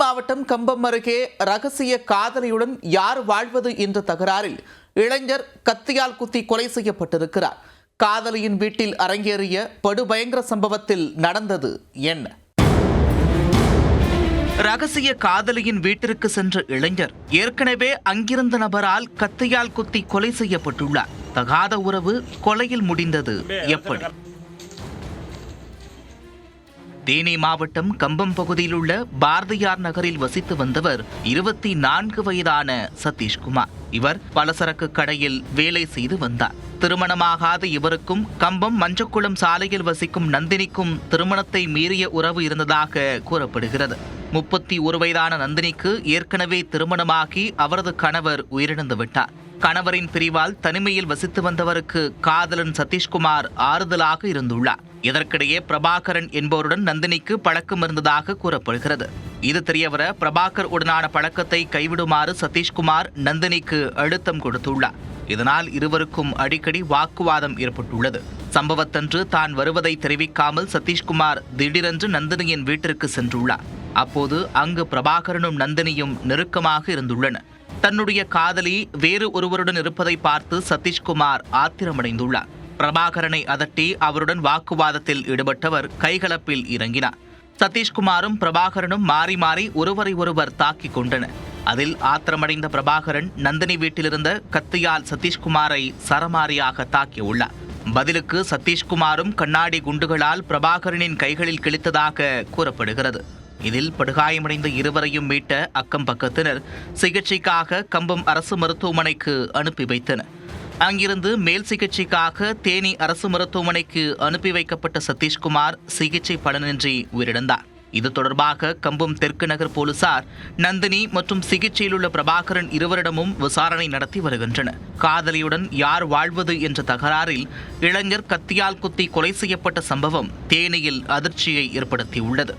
மாவட்டம் கம்பம் அருகே ரகசிய காதலியுடன் யார் வாழ்வது என்ற தகராறில் இளைஞர் கத்தியால் குத்தி கொலை செய்யப்பட்டிருக்கிறார். காதலியின் வீட்டில் அரங்கேறிய படுபயங்கர சம்பவத்தில் நடந்தது என்ன? ரகசிய காதலியின் வீட்டிற்கு சென்ற இளைஞர் ஏற்கனவே அங்கிருந்த நபரால் கத்தியால் குத்தி கொலை செய்யப்பட்டுள்ளார். தகாத உறவு கொலையில் முடிந்தது எப்படி? தேனி மாவட்டம் கம்பம் பகுதியில் உள்ள பாரதியார் நகரில் வசித்து வந்தவர் 24 வயதான சதீஷ்குமார். இவர் பலசரக்கு கடையில் வேலை செய்து வந்தார். திருமணமாகாத இவருக்கும் கம்பம் மஞ்சக்குளம் சாலையில் வசிக்கும் நந்தினிக்கும் திருமணத்தை மீறிய உறவு இருந்ததாக கூறப்படுகிறது. 31 வயதான நந்தினிக்கு ஏற்கனவே திருமணமாகி அவரது கணவர் உயிரிழந்து விட்டார். கணவரின் பிரிவால் தனிமையில் வசித்து வந்தவருக்கு காதலன் சதீஷ்குமார் ஆறுதலாக இருந்துள்ளார். இதற்கிடையே பிரபாகரன் என்பவருடன் நந்தினிக்கு பழக்கம் இருந்ததாக கூறப்படுகிறது. இது தெரியவர பிரபாகர் உடனான பழக்கத்தை கைவிடுமாறு சதீஷ்குமார் நந்தினிக்கு அழுத்தம் கொடுத்துள்ளார். இதனால் இருவருக்கும் அடிக்கடி வாக்குவாதம் ஏற்பட்டுள்ளது. சம்பவத்தன்று தான் வருவதை தெரிவிக்காமல் சதீஷ்குமார் திடீரென்று நந்தினியின் வீட்டிற்கு சென்றுள்ளார். அப்போது அங்கு பிரபாகரனும் நந்தினியும் நெருக்கமாக இருந்துள்ளனர். தன்னுடைய காதலி வேறு ஒருவருடன் இருப்பதை பார்த்து சதீஷ்குமார் ஆத்திரமடைந்துள்ளார். பிரபாகரனை அதட்டி அவருடன் வாக்குவாதத்தில் ஈடுபட்டவர் கைகலப்பில் இறங்கினார். சதீஷ்குமாரும் பிரபாகரனும் மாறி மாறி ஒருவரை ஒருவர் தாக்கிக் கொண்டனர். அதில் ஆத்திரமடைந்த பிரபாகரன் நந்தினி வீட்டிலிருந்த கத்தியால் சதீஷ்குமாரை சரமாரியாக தாக்கியுள்ளார். பதிலுக்கு சதீஷ்குமாரும் கண்ணாடி குண்டுகளால் பிரபாகரனின் கைகளில் கிழித்ததாக கூறப்படுகிறது. இதில் படுகாயமடைந்த இருவரையும் மீட்ட அக்கம் பக்கத்தினர் சிகிச்சைக்காக கம்பம் அரசு மருத்துவமனைக்கு அனுப்பி வைத்தனர். அங்கிருந்து மேல் சிகிச்சைக்காக தேனி அரசு மருத்துவமனைக்கு அனுப்பி வைக்கப்பட்ட சதீஷ்குமார் சிகிச்சை பலனின்றி உயிரிழந்தார். இது தொடர்பாக கம்பம் தெற்கு நகர் போலீசார் நந்தினி மற்றும் சிகிச்சையில் உள்ள பிரபாகரன் இருவரிடமும் விசாரணை நடத்தி வருகின்றனர். காதலியுடன் யார் வாழ்வது என்ற தகராறில் இளைஞர் கத்தியால் குத்தி கொலை செய்யப்பட்ட சம்பவம் தேனியில் அதிர்ச்சியை ஏற்படுத்தியுள்ளது.